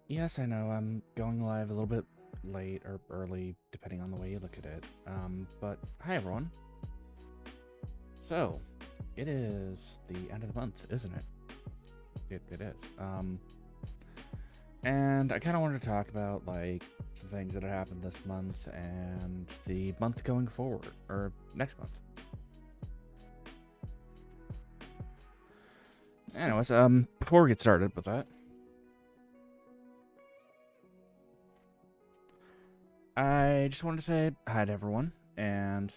Yes, I know I'm going live a little bit late or early, depending on the way you look at it. But hi everyone. So, it is the end of the month, isn't it? It is. And I kind of wanted to talk about like some things that have happened this month and the month going forward, or next month. Anyways, before we get started with that, I just wanted to say hi to everyone, and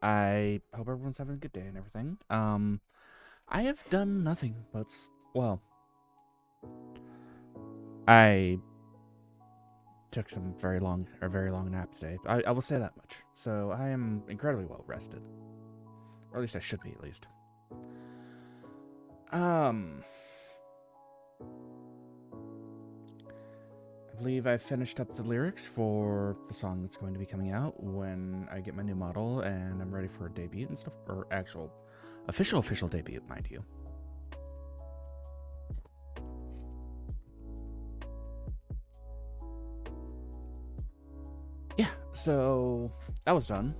I hope everyone's having a good day and everything. I have done nothing but, well, I took some very long nap today. I will say that much. So I am incredibly well rested, or at least I should be, at least. I believe I finished up the lyrics for the song that's going to be coming out when I get my new model and I'm ready for a debut and stuff, or official debut, mind you. Yeah, so that was done.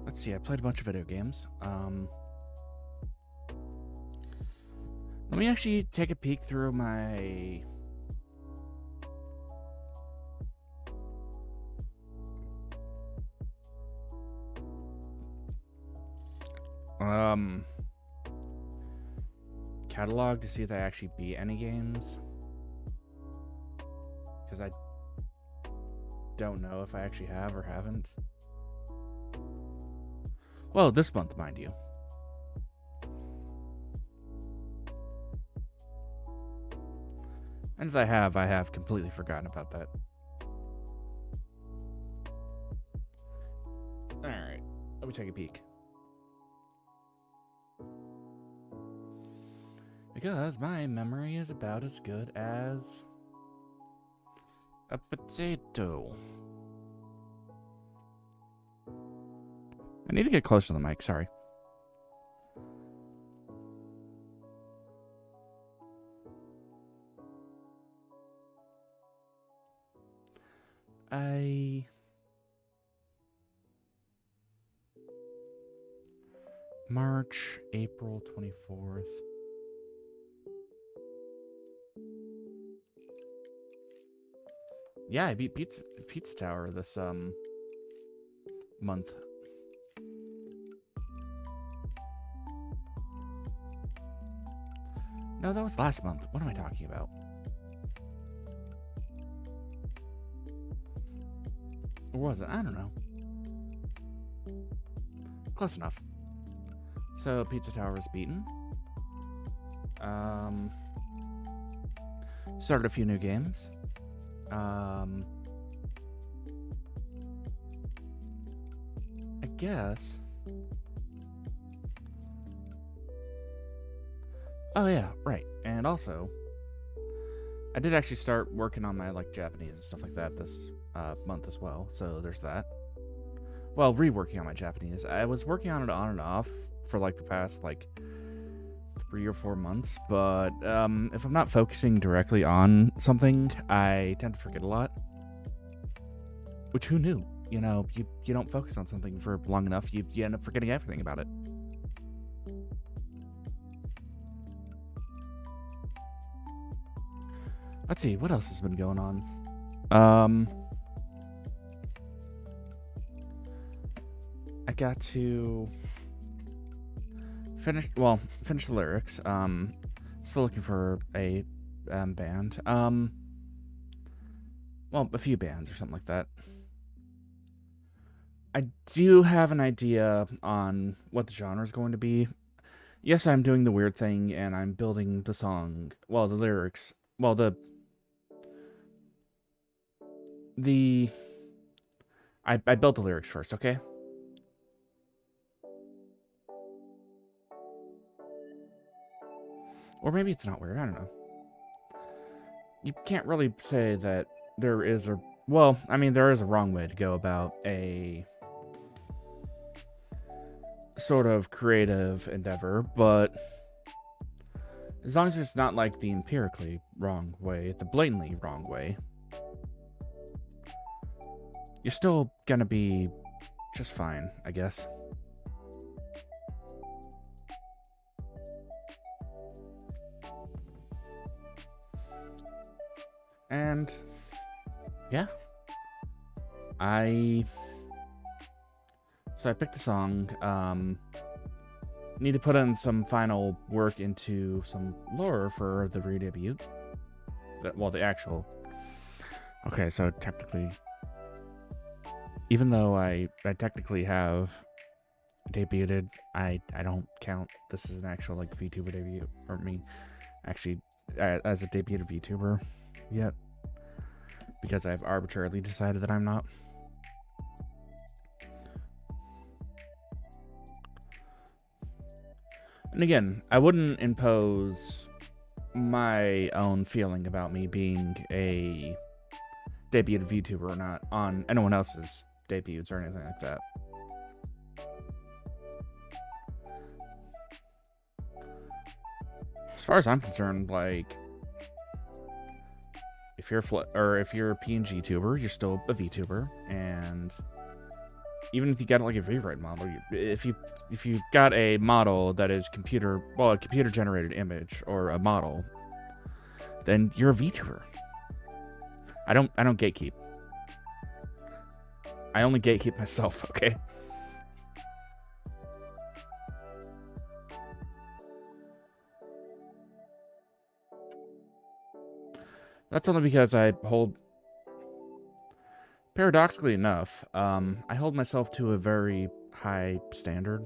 Let's see, I played a bunch of video games. Let me actually take a peek through my catalog to see if I actually beat any games, because I don't know if I actually have or haven't. Well, this month, mind you. And if I have completely forgotten about that. Alright, let me take a peek. Because my memory is about as good as a potato. I need to get close to the mic, sorry. March, April 24th. Yeah, I beat Pizza Tower this month. No, that was last month. What am I talking about? Or was it? I don't know. Close enough. So Pizza Tower is beaten. Started a few new games. I guess. Oh yeah, right. And also, I did actually start working on my like Japanese and stuff like that this month as well. So there's that. Well, reworking on my Japanese. I was working on it on and off for like the past like 3 or 4 months, but if I'm not focusing directly on something, I tend to forget a lot. Which, who knew? You know, you don't focus on something for long enough, you end up forgetting everything about it. Let's see, what else has been going on? I got to finish the lyrics. Still looking for a band. Well, a few bands or something like that. I do have an idea on what the genre is going to be. Yes, I'm doing the weird thing, and I'm building the song. Well, the lyrics. Well, I built the lyrics first, okay? Or maybe it's not weird, I don't know. You can't really say that there is a... Well, I mean, there is a wrong way to go about a sort of creative endeavor, but As long as it's not like the empirically wrong way, the blatantly wrong way, you're still gonna be just fine, I guess. And yeah, so I picked a song. Need to put in some final work into some lore for the re-debut. Well, the actual. Okay, so technically, even though I technically have debuted, I don't count this as an actual like Vtuber debut, or me actually as a debuted Vtuber yet, because I've arbitrarily decided that I'm not. And again, I wouldn't impose my own feeling about me being a debuted Vtuber or not on anyone else's debuts or anything like that. As far as I'm concerned, like, if you're a PNG tuber, you're still a Vtuber, and even if you got like a rewrite model, if you got a model that is a computer generated image or a model, then you're a Vtuber. I don't gatekeep. I only gatekeep myself, okay? That's only because I hold, paradoxically enough, I hold myself to a very high standard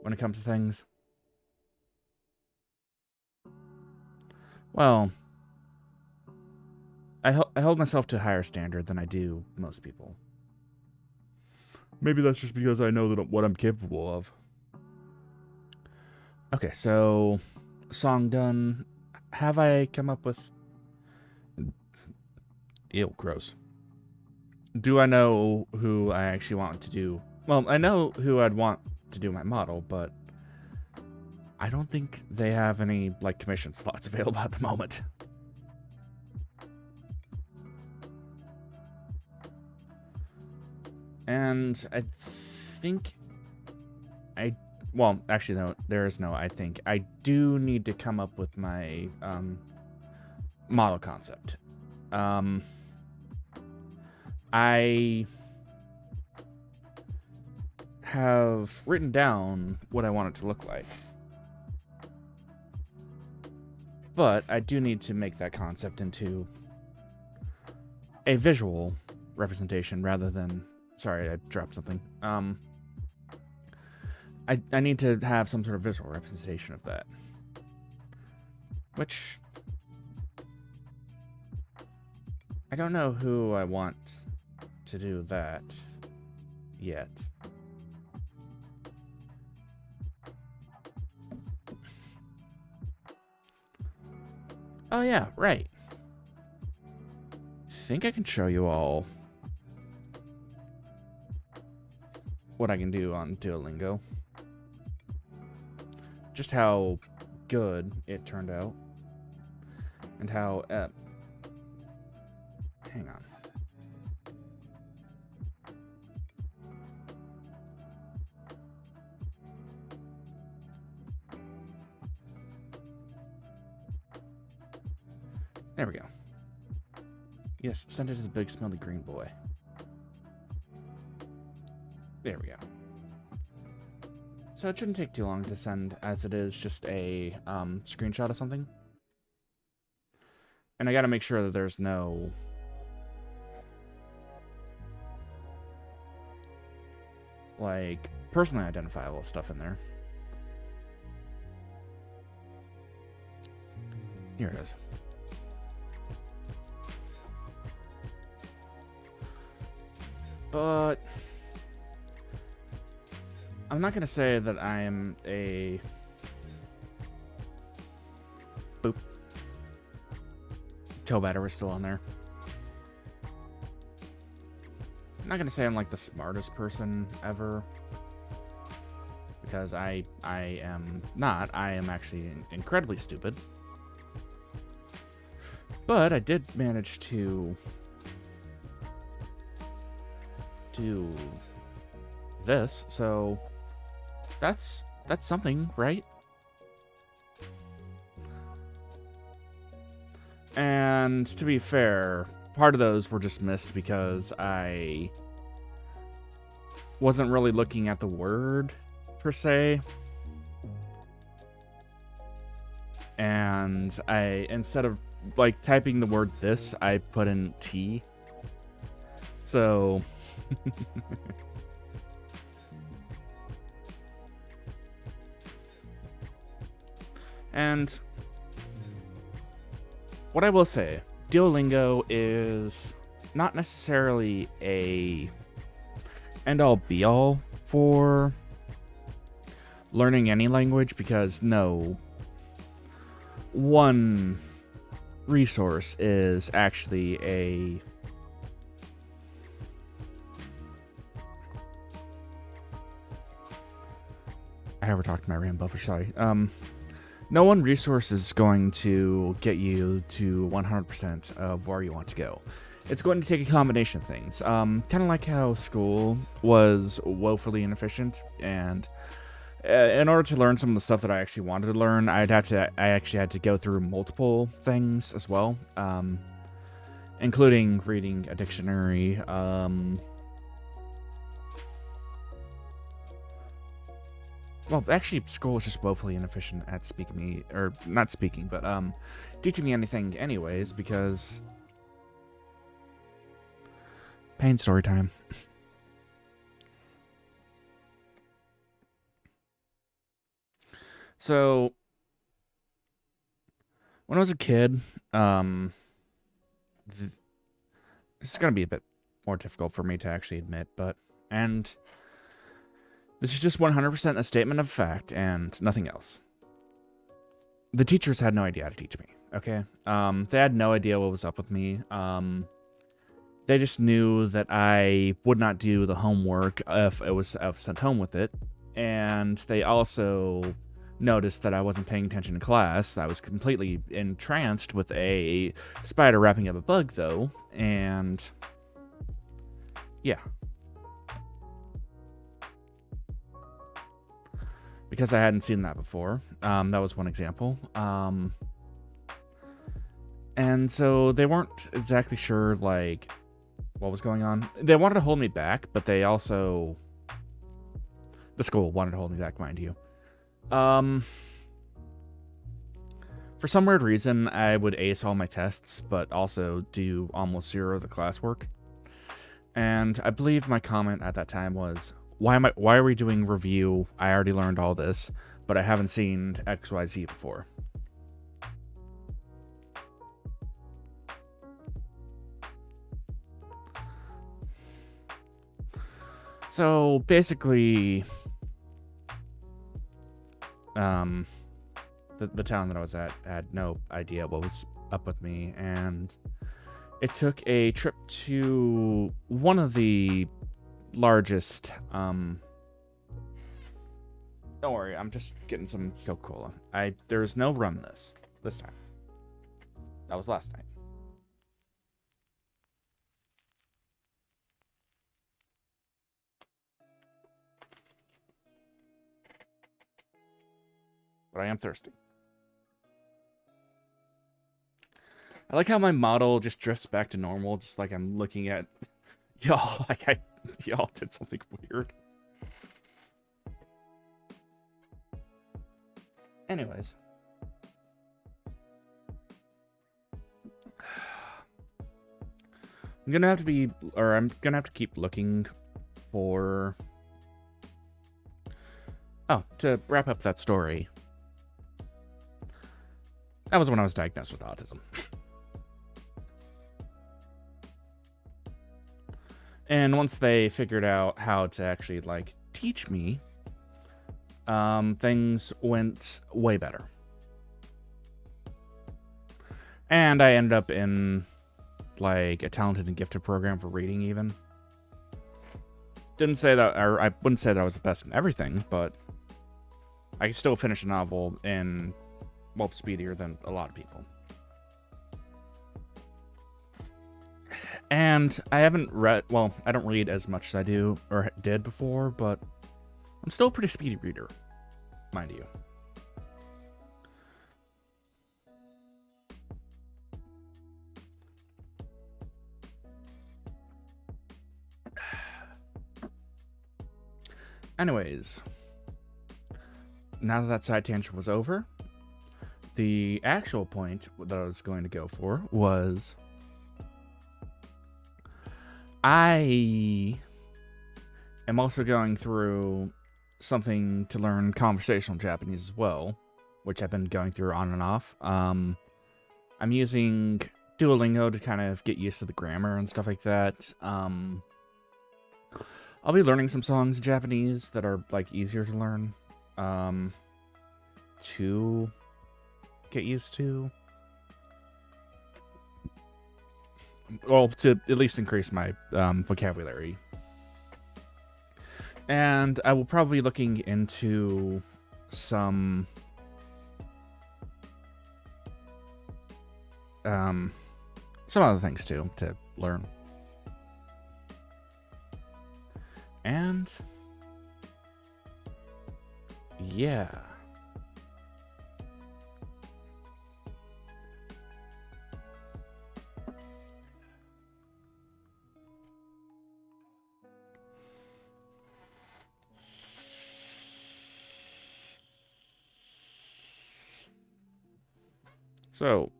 when it comes to things. Well, I hold myself to a higher standard than I do most people. Maybe that's just because I know that what I'm capable of. Okay, so song done. Have I come up with... Ew, gross. Do I know who I actually want to do? Well, I know who I'd want to do my model, but I don't think they have any like commission slots available at the moment. And I think well, actually no, there is no I think. I do need to come up with my model concept. I have written down what I want it to look like. But I do need to make that concept into a visual representation rather than... Sorry, I dropped something. I need to have some sort of visual representation of that. Which... I don't know who I want to do that yet. Oh yeah, right. I think I can show you all what I can do on Duolingo. Just how good it turned out. And how... hang on. There we go. Yes, send it to the big smelly green boy. There we go. So it shouldn't take too long to send, as it is just a screenshot of something. And I gotta make sure that there's no... like, personally identifiable stuff in there. Here it is. But I'm not going to say that I am a... Boop. Toe batter was still on there. I'm not going to say I'm like the smartest person ever. because I am not. I am actually incredibly stupid. But I did manage to do this, so that's something, right? And to be fair, part of those were just missed because I wasn't really looking at the word per se. And I, instead of like typing the word this, I put in T. So and what I will say, Duolingo is not necessarily a end-all be-all for learning any language, because no one resource is actually a I overtalked my RAM buffer, sorry. No one resource is going to get you to 100% of where you want to go. It's going to take a combination of things. Kind of like how school was woefully inefficient, and in order to learn some of the stuff that I actually wanted to learn, I actually had to go through multiple things as well, including reading a dictionary, well, actually, school was just woefully inefficient at speaking me, or not speaking, but teaching me anything anyways, because Payne story time. So, when I was a kid, this is going to be a bit more difficult for me to actually admit, and this is just 100% a statement of fact and nothing else. The teachers had no idea how to teach me, okay? They had no idea what was up with me. They just knew that I would not do the homework if I was sent home with it. And they also noticed that I wasn't paying attention in class. I was completely entranced with a spider wrapping up a bug, though. And yeah. Because I hadn't seen that before. That was one example. And so they weren't exactly sure, like, what was going on. They wanted to hold me back, but they also... The school wanted to hold me back, mind you. For some weird reason, I would ace all my tests, but also do almost zero of the classwork. And I believe my comment at that time was, why are we doing review? I already learned all this, but I haven't seen XYZ before. So basically, the town that I was at had no idea what was up with me, and it took a trip to one of the largest, don't worry, I'm just getting some Coca-Cola. There's no rum this time. That was last night. But I am thirsty. I like how my model just drifts back to normal, just like I'm looking at y'all, like y'all did something weird. Anyways. I'm gonna have to keep looking for... Oh, to wrap up that story. That was when I was diagnosed with autism. And once they figured out how to actually, like, teach me, things went way better. And I ended up in, like, a talented and gifted program for reading, even. Didn't say that, or I wouldn't say that I was the best in everything, but I can still finish a novel in, well, speedier than a lot of people. And I haven't read, well, I don't read as much as I do, or did before, but I'm still a pretty speedy reader, mind you. Anyways, now that side tangent was over, the actual point that I was going to go for was I am also going through something to learn conversational Japanese as well, which I've been going through on and off. I'm using Duolingo to kind of get used to the grammar and stuff like that. I'll be learning some songs in Japanese that are, like, easier to learn, to get used to. Well, to at least increase my vocabulary. And I will probably be looking into some other things too to learn. And yeah. So,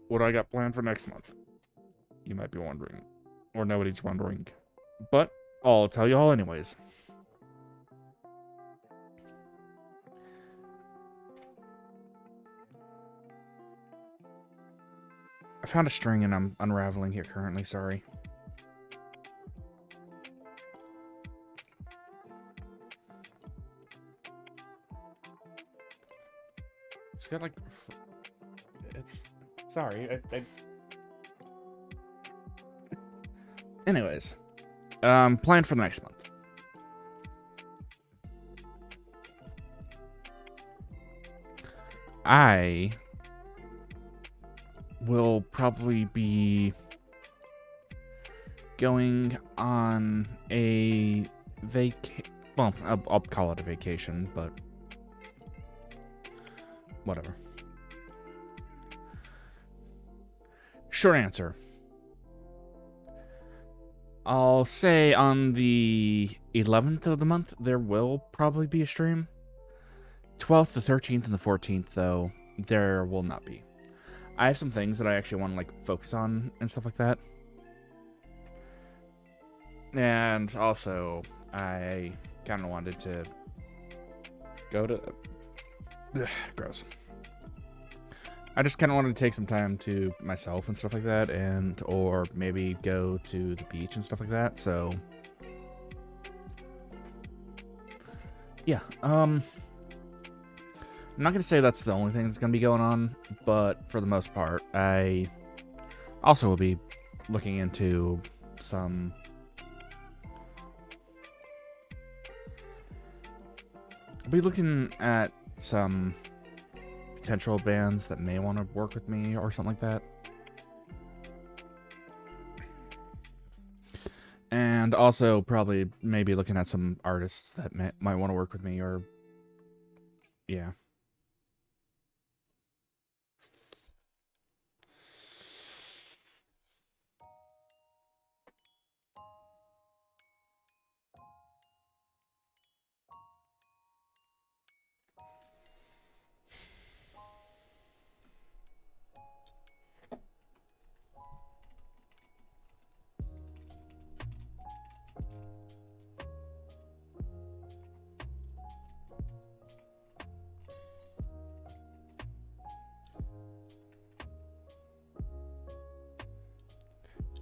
what do I got planned for next month? You might be wondering. Or nobody's wondering. But I'll tell you all anyways. I found a string and I'm unraveling it currently, sorry. It's got like... It's... Sorry, Anyways. Plan for the next month. I will probably be going on a well, I'll call it a vacation, but whatever. Short answer. I'll say on the 11th of the month, there will probably be a stream. 12th, the 13th, and the 14th, though, there will not be. I have some things that I actually want to, like, focus on and stuff like that. And also, I kind of wanted to go to... Ugh, gross. I just kind of wanted to take some time to myself and stuff like that, and or maybe go to the beach and stuff like that. So yeah, I'm not gonna say that's the only thing that's gonna be going on, but for the most part, I also will be looking into some potential bands that may want to work with me or something like that. And also probably maybe looking at some artists that might want to work with me, or yeah.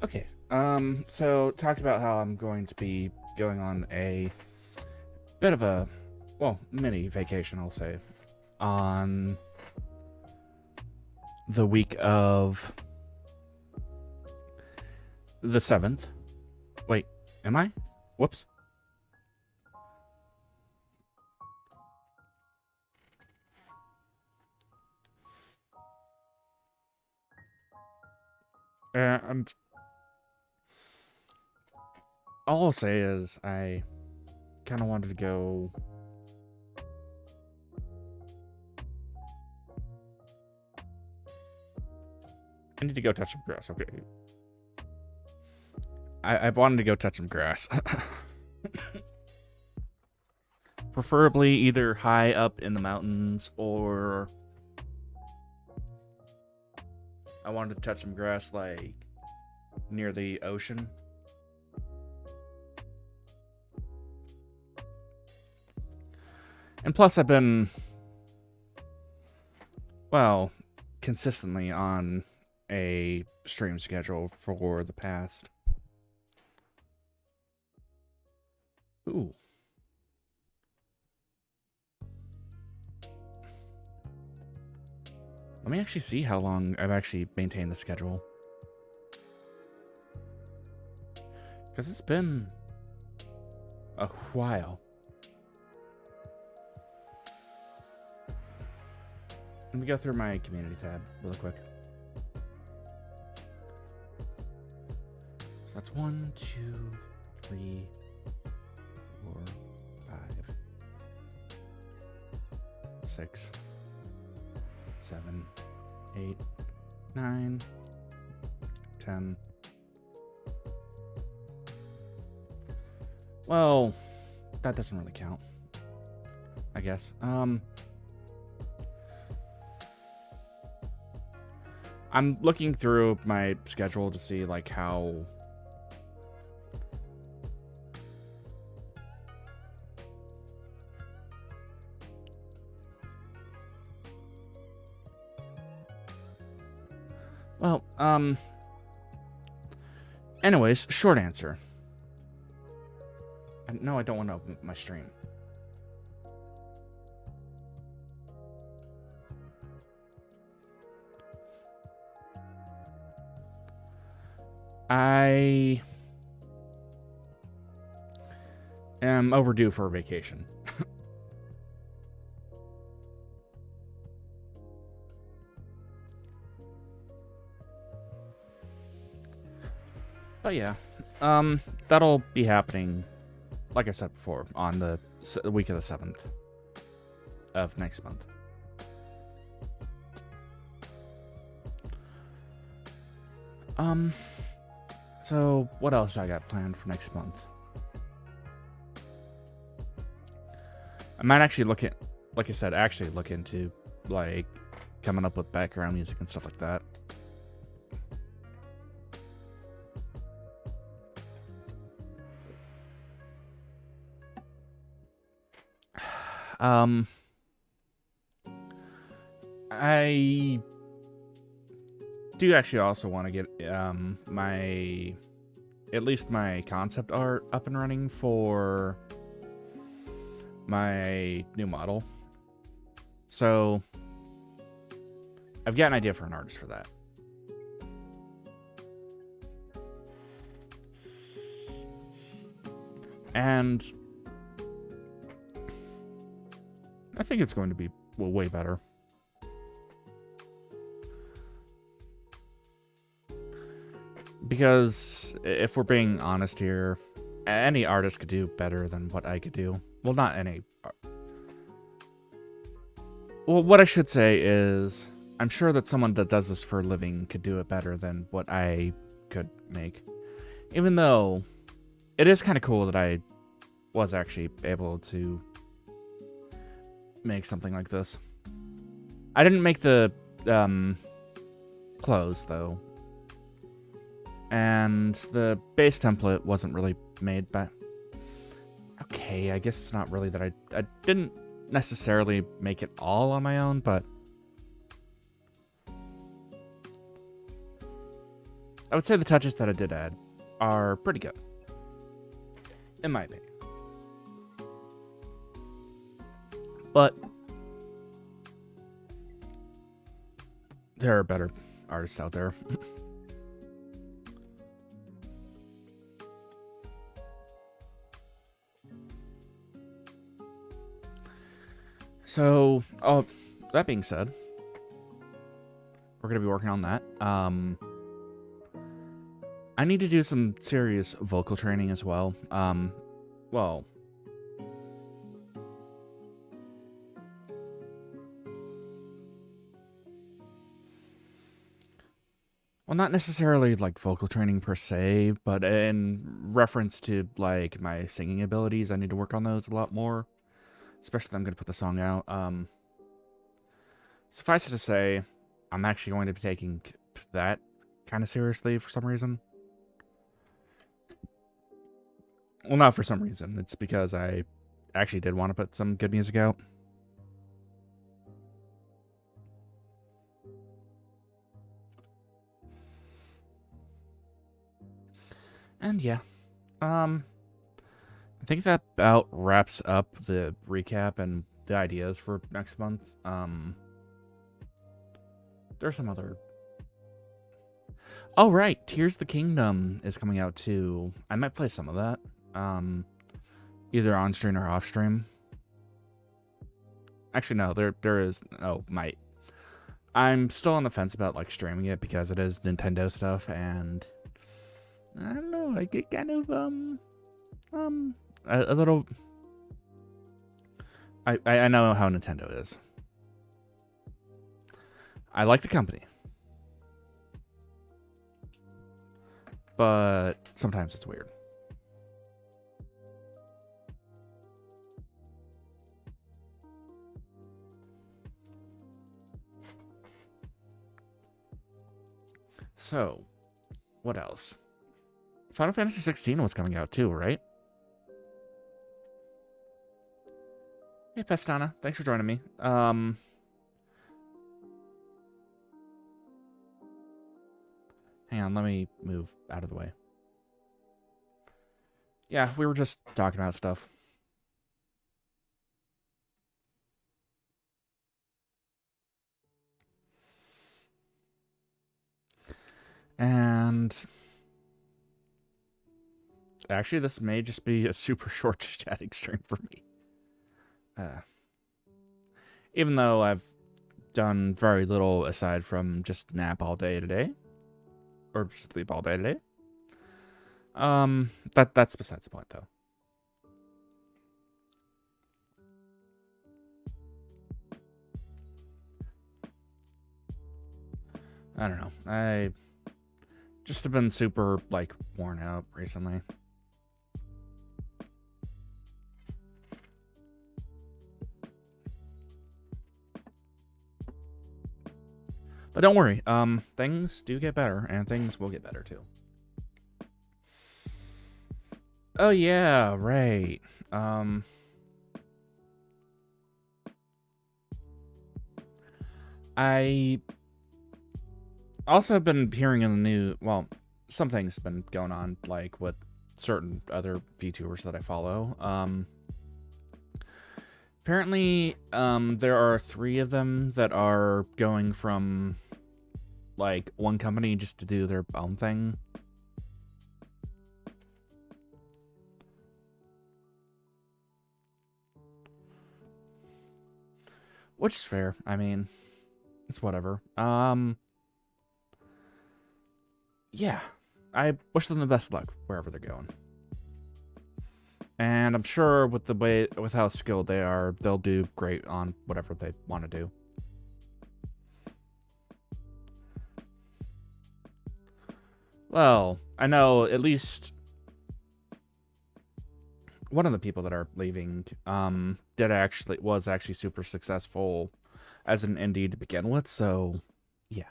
Okay, so talked about how I'm going to be going on a bit of a, well, mini vacation, I'll say, on the week of the 7th. Wait, am I? Whoops. And all I'll say is I kind of wanted to go... I need to go touch some grass, okay. I wanted to go touch some grass. Preferably either high up in the mountains, or I wanted to touch some grass like near the ocean. And plus I've been, well, consistently on a stream schedule for the past... Ooh. Let me actually see how long I've actually maintained the schedule. Because it's been a while. Let me go through my community tab really quick. So that's 1, 2, 3, 4, 5, 6, 7, 8, 9, 10. Well, that doesn't really count, I guess. I'm looking through my schedule to see like how well, anyways, short answer. No, I don't want to open my stream. I am overdue for a vacation. But yeah, that'll be happening, like I said before, on the week of the 7th of next month. So what else do I got planned for next month? I might actually look at, like I said, actually look into like coming up with background music and stuff like that. I do actually also want to get at least my concept art up and running for my new model. So I've got an idea for an artist for that. And I think it's going to be way better. Because if we're being honest here, any artist could do better than what I could do. Well, not any. Well, what I should say is, I'm sure that someone that does this for a living could do it better than what I could make. Even though it is kind of cool that I was actually able to make something like this. I didn't make the clothes, though. And the base template wasn't really made by... Okay, I guess it's not really that I didn't necessarily make it all on my own, but... I would say the touches that I did add are pretty good. In my opinion. But... there are better artists out there. So, that being said, we're going to be working on that. I need to do some serious vocal training as well. Well, not necessarily like vocal training per se, but in reference to like my singing abilities, I need to work on those a lot more. Especially if I'm going to put the song out. Suffice it to say, I'm actually going to be taking that kind of seriously for some reason. Well, not for some reason. It's because I actually did want to put some good music out. And yeah, I think that about wraps up the recap and the ideas for next month. There's some other... Oh, right. Tears of the Kingdom is coming out too. I might play some of that. Either on stream or off stream. Actually, no, there is... Oh, might. I'm still on the fence about like streaming it because it is Nintendo stuff, and I don't know, I get kind of a little... I know how Nintendo is. I like the company, but sometimes it's weird. So, what else? Final Fantasy 16 was coming out too, right? Hey, Pestana, thanks for joining me. Hang on, let me move out of the way. Yeah, we were just talking about stuff. And actually, this may just be a super short chatting stream for me. Even though I've done very little aside from just nap all day today. Or sleep all day today. That's besides the point, though. I don't know. I just have been super, like, worn out recently. But don't worry, things do get better, and things will get better, too. Oh, yeah, right. I also have been hearing in the news, well, some things have been going on, like, with certain other VTubers that I follow. Apparently, there are 3 of them that are going from, like, one company just to do their own thing. Which is fair. I mean, it's whatever. Yeah. I wish them the best of luck wherever they're going. And I'm sure with how skilled they are, they'll do great on whatever they want to do. Well, I know at least one of the people that are leaving was actually super successful as an indie to begin with, so yeah.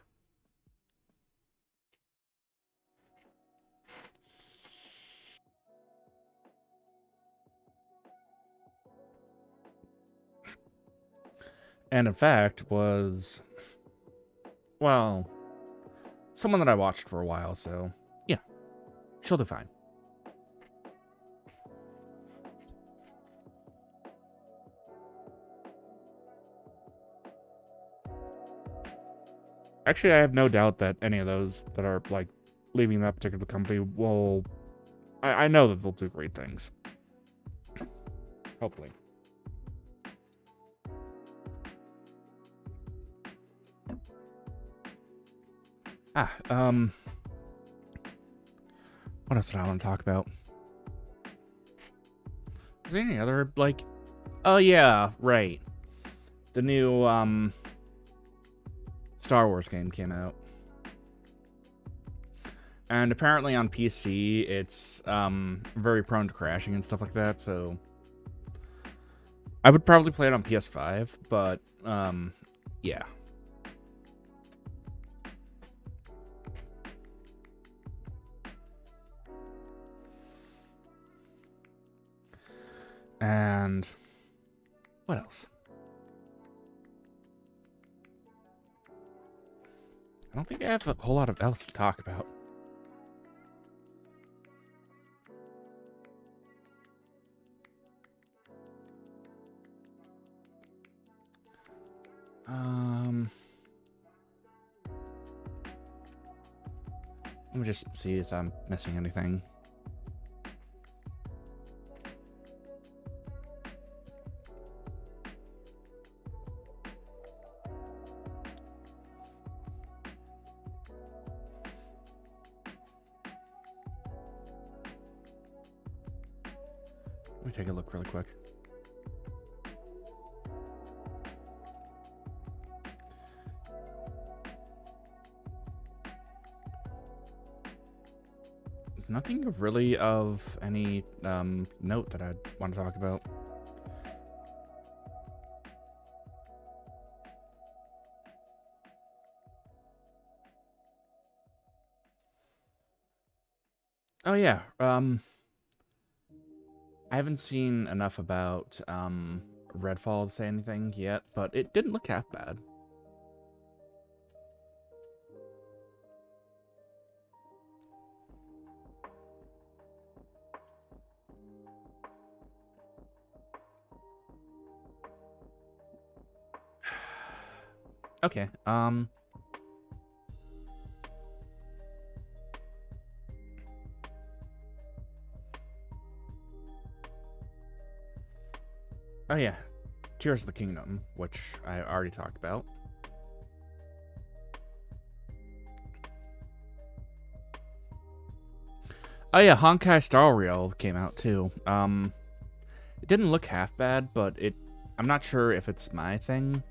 And in fact was, well, someone that I watched for a while, so yeah, she'll do fine. Actually, I have no doubt that any of those that are, like, leaving that particular company will... I know that they'll do great things. Hopefully. else did I want to talk about? Is there any other, like... Oh, yeah, right. The new, Star Wars game came out. And apparently on PC, it's, very prone to crashing and stuff like that, so... I would probably play it on PS5, but, yeah. And what else? I don't think I have a whole lot of else to talk about. Let me just see if I'm missing anything. Let me take a look really quick. Nothing really of any note that I'd want to talk about. Oh yeah, I haven't seen enough about Redfall to say anything yet, but it didn't look half bad. Okay, oh yeah, Tears of the Kingdom, which I already talked about. Oh yeah, Honkai Star Rail came out too. It didn't look half bad, but I'm not sure if it's my thing.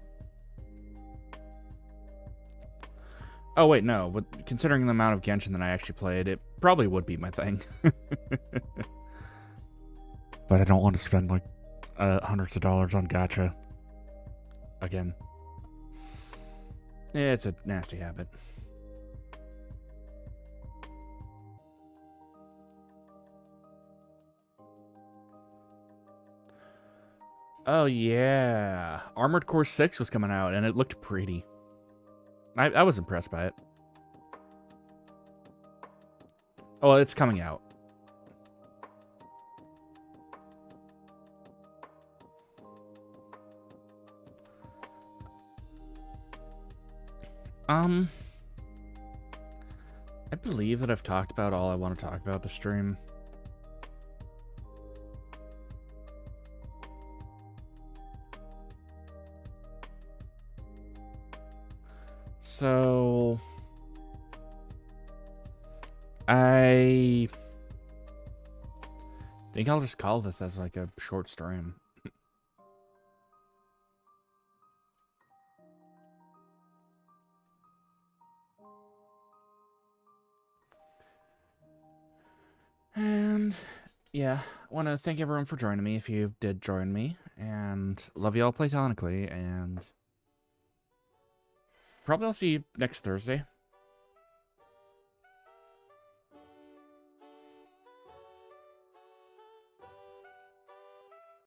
Oh wait, no, but considering the amount of Genshin that I actually played, it probably would be my thing. But I don't want to spend like hundreds of dollars on gacha again. Yeah, it's a nasty habit. Oh yeah, Armored Core 6 was coming out and it looked pretty. I was impressed by it. Oh, it's coming out. I believe that I've talked about all I want to talk about the stream. So I think I'll just call this as like a short stream. And yeah, I want to thank everyone for joining me if you did join me, and love you all platonically, and probably I'll see you next Thursday.